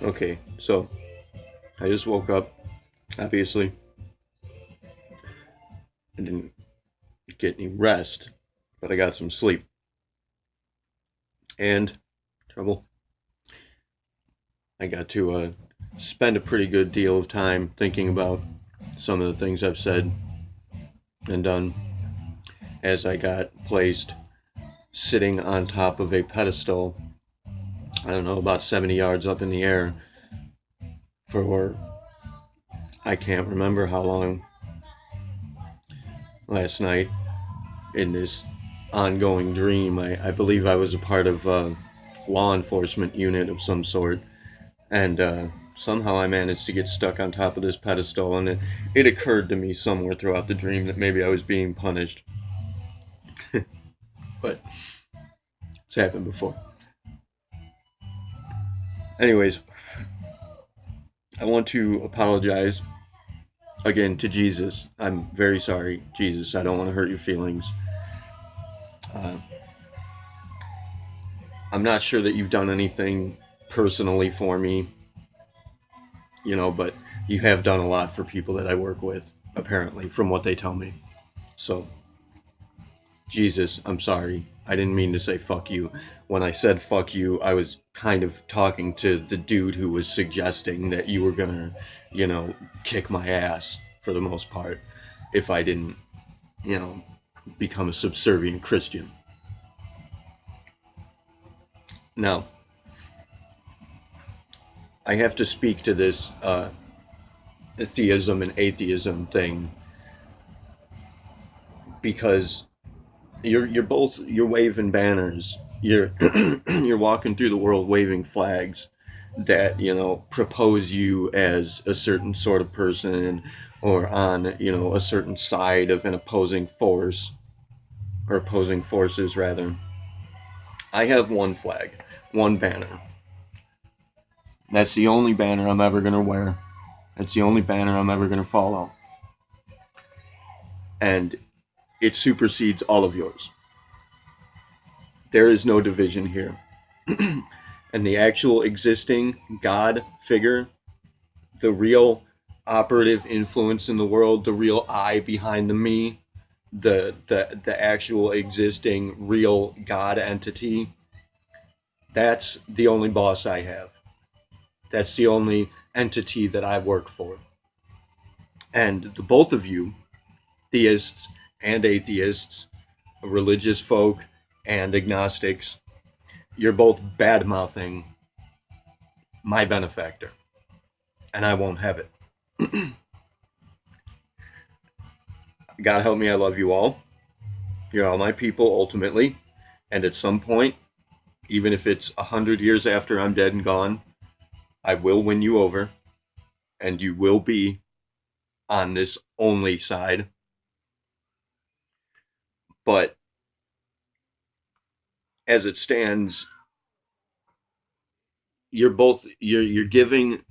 Okay, so I just woke up. Obviously, I didn't get any rest, but I got some sleep. And trouble, I got to spend a pretty good deal of time thinking about some of the things I've said and done as I got placed sitting on top of a pedestal, I don't know, about 70 yards up in the air for I can't remember how long last night in this ongoing dream. I believe I was a part of a law enforcement unit of some sort, and somehow I managed to get stuck on top of this pedestal, and it occurred to me somewhere throughout the dream that maybe I was being punished, but it's happened before. Anyways, I want to apologize again to Jesus. I'm very sorry, Jesus. I don't want to hurt your feelings. Uh, I'm not sure that you've done anything personally for me, but you have done a lot for people that I work with, apparently, from what they tell me. So, Jesus, I'm sorry. I didn't mean to say fuck you. When I said fuck you, I was kind of talking to the dude who was suggesting that you were gonna, you know, kick my ass for the most part if I didn't, you know, become a subservient Christian. Now, I have to speak to this theism and atheism thing because you're waving banners. You're you're walking through the world waving flags that propose you as a certain sort of person or on a certain side of an opposing force or opposing forces rather. I have one flag, one banner. That's the only banner I'm ever going to wear. That's the only banner I'm ever going to follow, and it supersedes all of yours. There is no division here. And the actual existing God figure, the real operative influence in the world, the real I behind the me, the actual existing real God entity, that's the only boss I have. That's the only entity that I work for. And the both of you, theists and atheists, religious folk and agnostics, you're both bad mouthing my benefactor, and I won't have it. God help me, I love you all. You're all my people ultimately, and at some point, even if it's 100 years after I'm dead and gone, I will win you over, and you will be on this only side. But as it stands, you're giving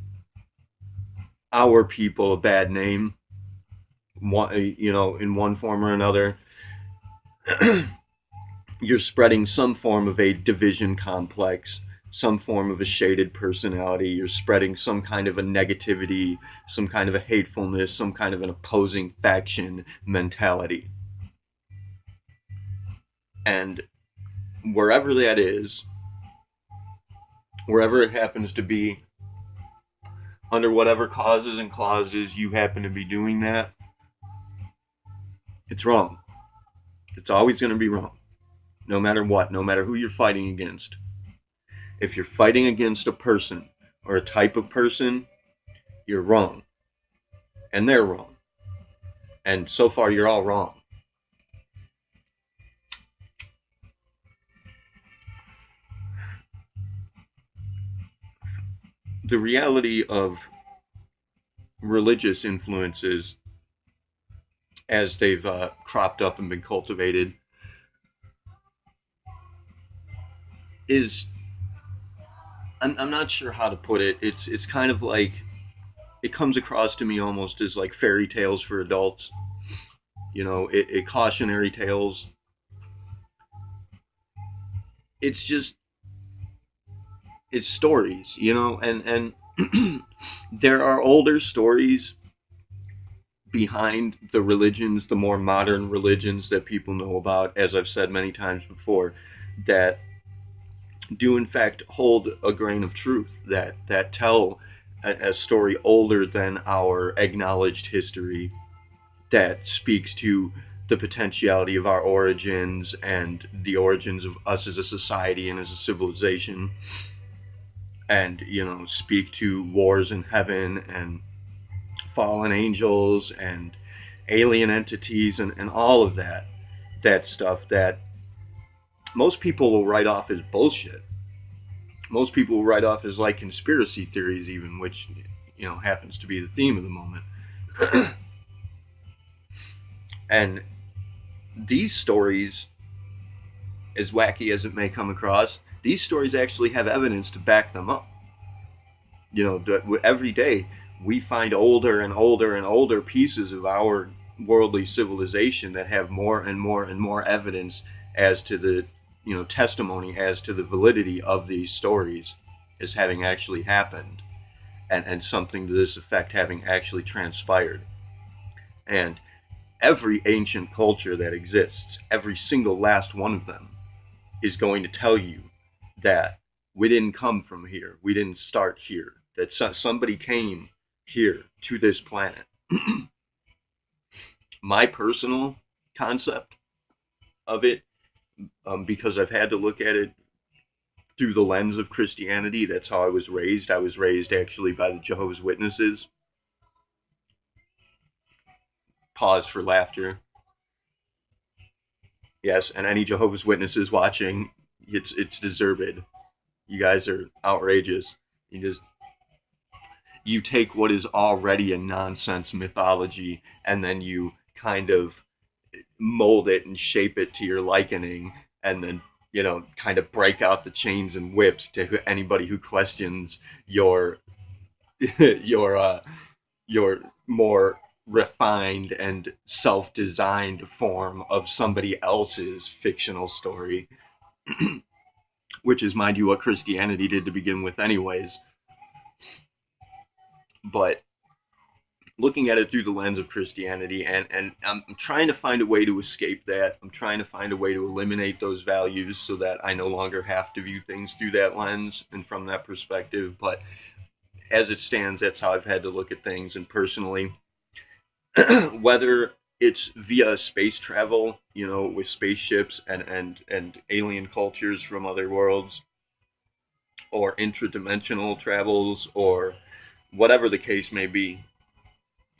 our people a bad name, in one form or another. You're spreading some form of a division complex, some form of a shaded personality. You're spreading some kind of a negativity, some kind of a hatefulness, some kind of an opposing faction mentality. And wherever that is, wherever it happens to be, under whatever causes and clauses you happen to be doing that, it's wrong. It's always going to be wrong, no matter what, no matter who you're fighting against. If you're fighting against a person or a type of person, you're wrong. And they're wrong. And so far, you're all wrong. The reality of religious influences as they've cropped up and been cultivated is, I'm not sure how to put it. It's kind of like, it comes across to me almost as like fairy tales for adults, cautionary tales. It's just, it's stories, you know, and there are older stories behind the religions, the more modern religions that people know about, as I've said many times before, that do in fact hold a grain of truth, that tell a story older than our acknowledged history, that speaks to the potentiality of our origins and the origins of us as a society and as a civilization, and speak to wars in heaven and fallen angels and alien entities and all of that stuff that most people will write off as bullshit. Most people will write off as like conspiracy theories, even, which happens to be the theme of the moment. And these stories, as wacky as it may come across, these stories actually have evidence to back them up. Every day we find older and older and older pieces of our worldly civilization that have more and more and more evidence as to the testimony as to the validity of these stories as having actually happened, and something to this effect having actually transpired. And every ancient culture that exists, every single last one of them, is going to tell you that we didn't come from here. We didn't start here. That somebody came here to this planet. My personal concept of it, because I've had to look at it through the lens of Christianity, that's how I was raised. I was raised actually by the Jehovah's Witnesses. Pause for laughter. Yes, and any Jehovah's Witnesses watching, it's deserved. You guys are outrageous. You take what is already a nonsense mythology and then you kind of mold it and shape it to your likening, and then kind of break out the chains and whips to anybody who questions your your your more refined and self-designed form of somebody else's fictional story, which is, mind you, what Christianity did to begin with anyways. But looking at it through the lens of Christianity, and I'm trying to find a way to escape that. I'm trying to find a way to eliminate those values so that I no longer have to view things through that lens and from that perspective. But as it stands, that's how I've had to look at things. And personally, whether it's via space travel, with spaceships and alien cultures from other worlds, or intradimensional travels, or whatever the case may be,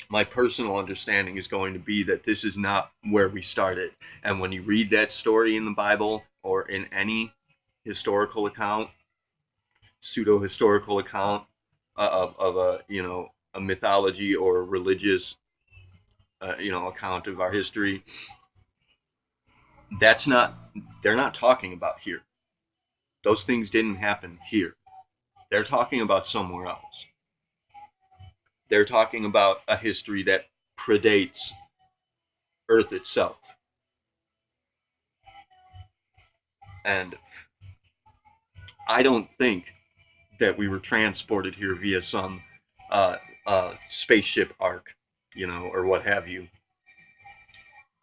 my personal understanding is going to be that this is not where we started. And when you read that story in the Bible or in any historical account, pseudo historical account, of a a mythology or a religious account of our history, that's not they're not talking about here. Those things didn't happen here. They're talking about somewhere else. They're talking about a history that predates Earth itself. And I don't think that we were transported here via some spaceship arc, or what have you.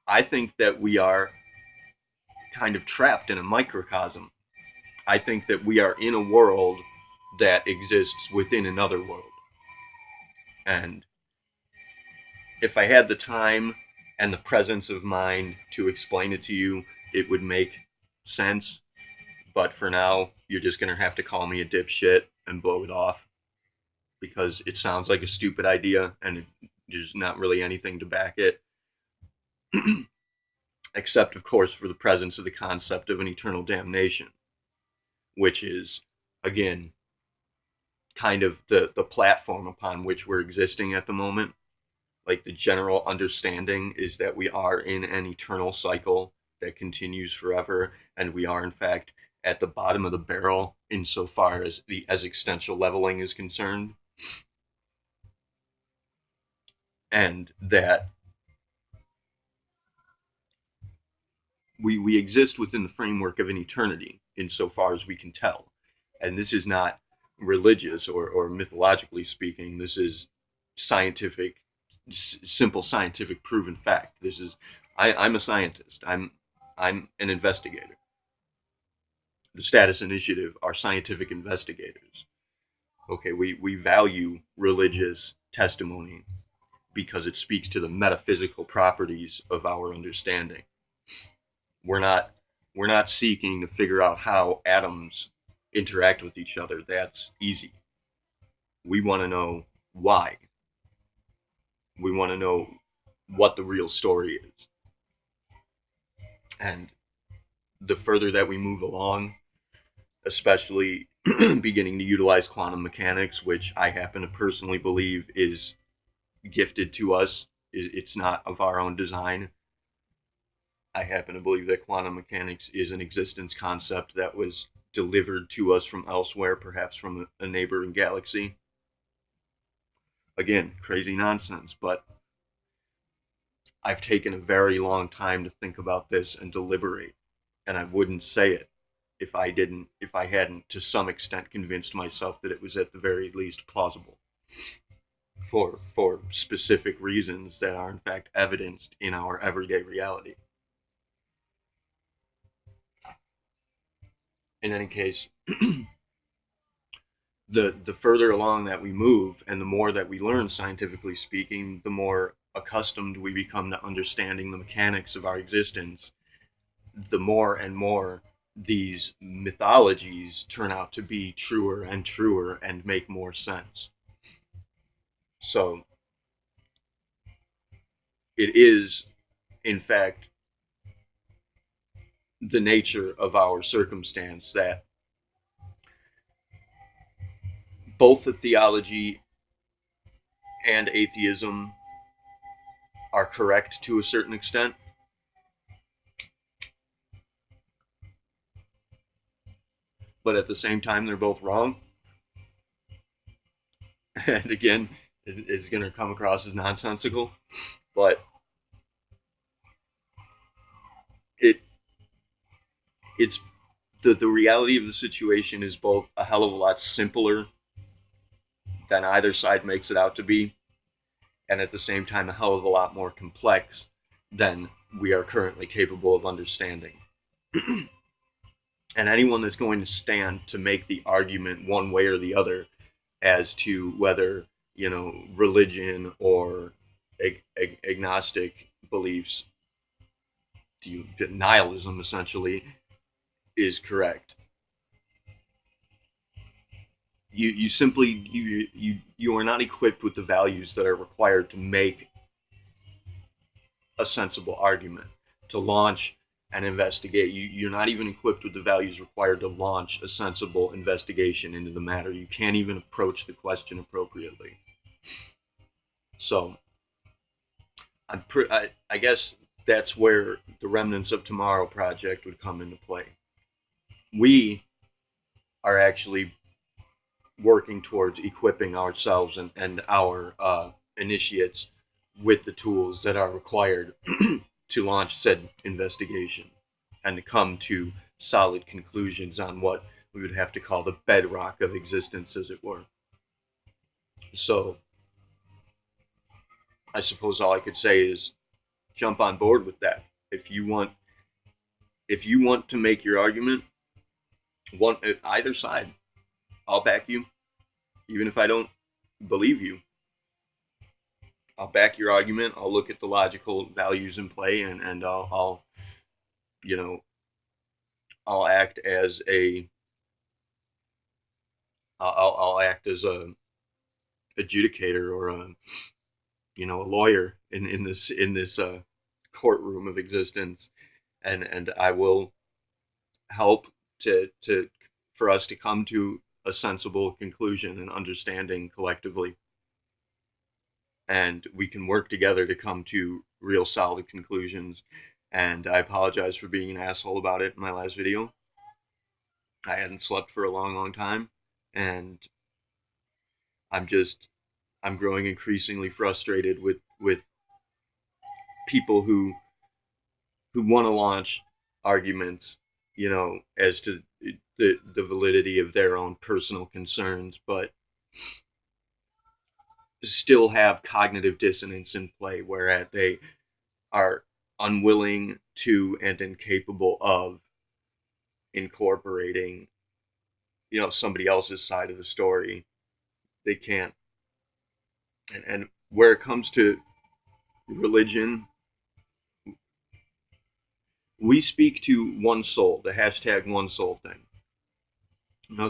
I think that we are kind of trapped in a microcosm. I think that we are in a world that exists within another world. And if I had the time and the presence of mind to explain it to you, it would make sense. But for now, you're just going to have to call me a dipshit and blow it off, because it sounds like a stupid idea and there's not really anything to back it. Except, of course, for the presence of the concept of an eternal damnation, which is, again, kind of the platform upon which we're existing at the moment. Like, the general understanding is that we are in an eternal cycle that continues forever, and we are, in fact, at the bottom of the barrel insofar as the existential leveling is concerned. And that we exist within the framework of an eternity insofar as we can tell. And this is not religious or mythologically speaking. This is scientific, simple scientific proven fact. This is I'm a scientist. I'm an investigator. The Status Initiative are scientific investigators. Okay, we value religious testimony because it speaks to the metaphysical properties of our understanding. We're not we're not seeking to figure out how atoms interact with each other. That's easy. We want to know why. We want to know what the real story is. And the further that we move along, especially beginning to utilize quantum mechanics, which I happen to personally believe is gifted to us, it's not of our own design. I happen to believe that quantum mechanics is an existence concept that was delivered to us from elsewhere, perhaps from a neighboring galaxy. Again, crazy nonsense, but I've taken a very long time to think about this and deliberate, and I wouldn't say it if I hadn't to some extent convinced myself that it was at the very least plausible for specific reasons that are in fact evidenced in our everyday reality. In any case, the further along that we move and the more that we learn, scientifically speaking, the more accustomed we become to understanding the mechanics of our existence, the more and more these mythologies turn out to be truer and truer and make more sense. So it is, in fact, the nature of our circumstance that both the theology and atheism are correct to a certain extent, but at the same time they're both wrong. And again, it's going to come across as nonsensical, but it it's the reality of the situation is both a hell of a lot simpler than either side makes it out to be, and at the same time a hell of a lot more complex than we are currently capable of understanding. And anyone that's going to stand to make the argument one way or the other as to whether, religion or agnostic beliefs, nihilism essentially, is correct. You simply you are not equipped with the values that are required to make a sensible argument, to launch and investigate. You're not even equipped with the values required to launch a sensible investigation into the matter. You can't even approach the question appropriately. So I guess that's where the Remnants of Tomorrow project would come into play. We are actually working towards equipping ourselves and our initiates with the tools that are required to launch said investigation and to come to solid conclusions on what we would have to call the bedrock of existence, as it were. So I suppose all I could say is jump on board with that. If you want to make your argument, either side, I'll back you. Even if I don't believe you, I'll back your argument. I'll look at the logical values in play, and I'll I'll act as a I'll act as a adjudicator or a lawyer in this courtroom of existence, and I will help to for us to come to a sensible conclusion and understanding collectively, and we can work together to come to real solid conclusions. And I apologize for being an asshole about it in my last video. I hadn't slept for a long time, and I'm growing increasingly frustrated with people who want to launch arguments, as to the validity of their own personal concerns, but still have cognitive dissonance in play, whereas they are unwilling to and incapable of incorporating, somebody else's side of the story. They can't. And where it comes to religion, we speak to one soul, the hashtag one soul thing.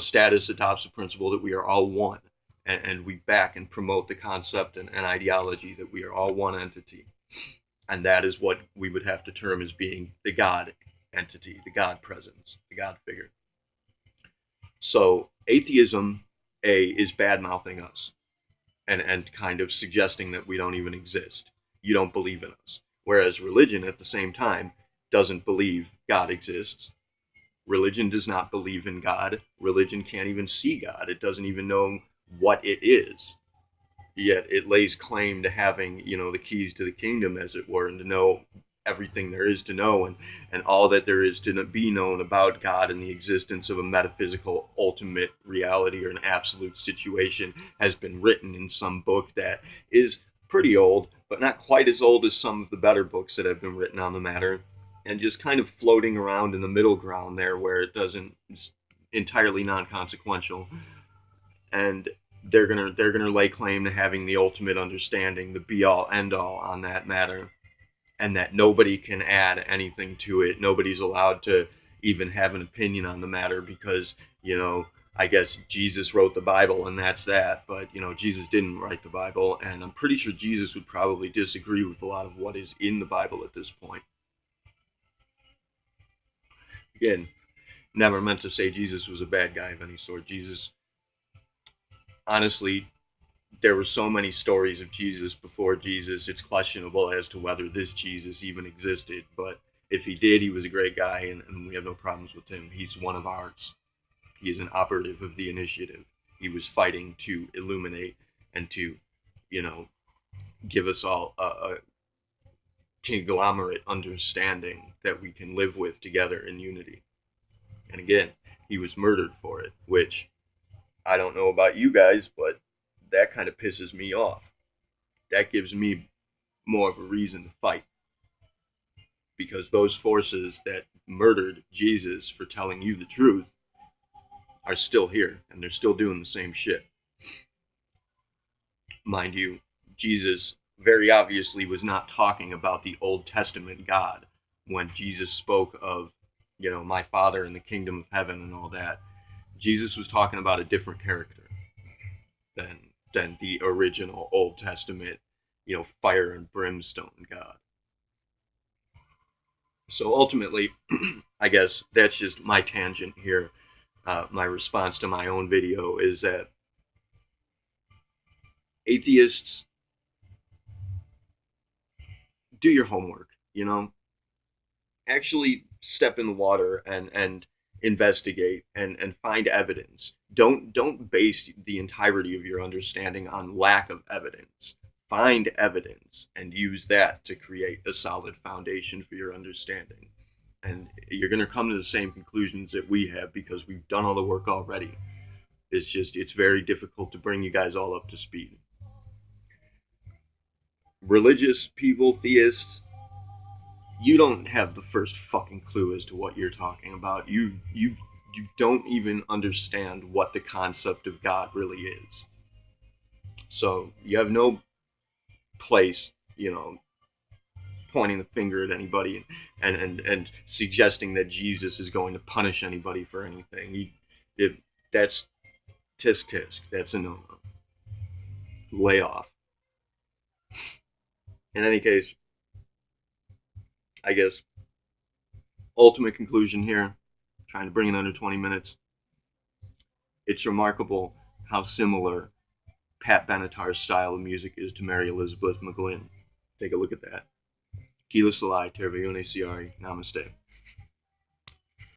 Status adopts the principle that we are all one, and we back and promote the concept and ideology that we are all one entity. And that is what we would have to term as being the God entity, the God presence, the God figure. So atheism, is bad mouthing us and kind of suggesting that we don't even exist. You don't believe in us. Whereas religion, at the same time, doesn't believe God exists. Religion does not believe in God. Religion can't even see God. It doesn't even know what it is. Yet it lays claim to having, the keys to the kingdom, as it were, and to know everything there is to know, and all that there is to be known about God and the existence of a metaphysical ultimate reality or an absolute situation has been written in some book that is pretty old, but not quite as old as some of the better books that have been written on the matter, and just kind of floating around in the middle ground there where it doesn't, it's entirely non-consequential. And they're gonna lay claim to having the ultimate understanding, the be all end all on that matter, and that nobody can add anything to it. Nobody's allowed to even have an opinion on the matter because, I guess Jesus wrote the Bible and that's that. But, Jesus didn't write the Bible, and I'm pretty sure Jesus would probably disagree with a lot of what is in the Bible at this point. Again, never meant to say Jesus was a bad guy of any sort. Jesus, honestly, there were so many stories of Jesus before Jesus, it's questionable as to whether this Jesus even existed. But if he did, he was a great guy, and we have no problems with him. He's one of ours. He is an operative of the initiative. He was fighting to illuminate and to, give us all a conglomerate understanding that we can live with together in unity. And again, he was murdered for it, which I don't know about you guys, but that kind of pisses me off. That gives me more of a reason to fight, because those forces that murdered Jesus for telling you the truth are still here, and they're still doing the same shit. Mind you, Jesus very obviously was not talking about the Old Testament God when Jesus spoke of, my Father and the kingdom of heaven and all that. Jesus was talking about a different character than the original Old Testament, fire and brimstone God. So ultimately, I guess that's just my tangent here. My response to my own video is that atheists, do your homework, actually step in the water and investigate and find evidence. Don't base the entirety of your understanding on lack of evidence. Find evidence and use that to create a solid foundation for your understanding. And you're going to come to the same conclusions that we have because we've done all the work already. It's very difficult to bring you guys all up to speed. Religious people, theists, you don't have the first fucking clue as to what you're talking about. You don't even understand what the concept of God really is. So you have no place, pointing the finger at anybody and suggesting that Jesus is going to punish anybody for anything. That's tisk tisk. That's a no-no. Lay off. In any case, I guess ultimate conclusion here, trying to bring it under 20 minutes. It's remarkable how similar Pat Benatar's style of music is to Mary Elizabeth McGlynn. Take a look at that. Kila Salai, Tervayune Siari, Namaste.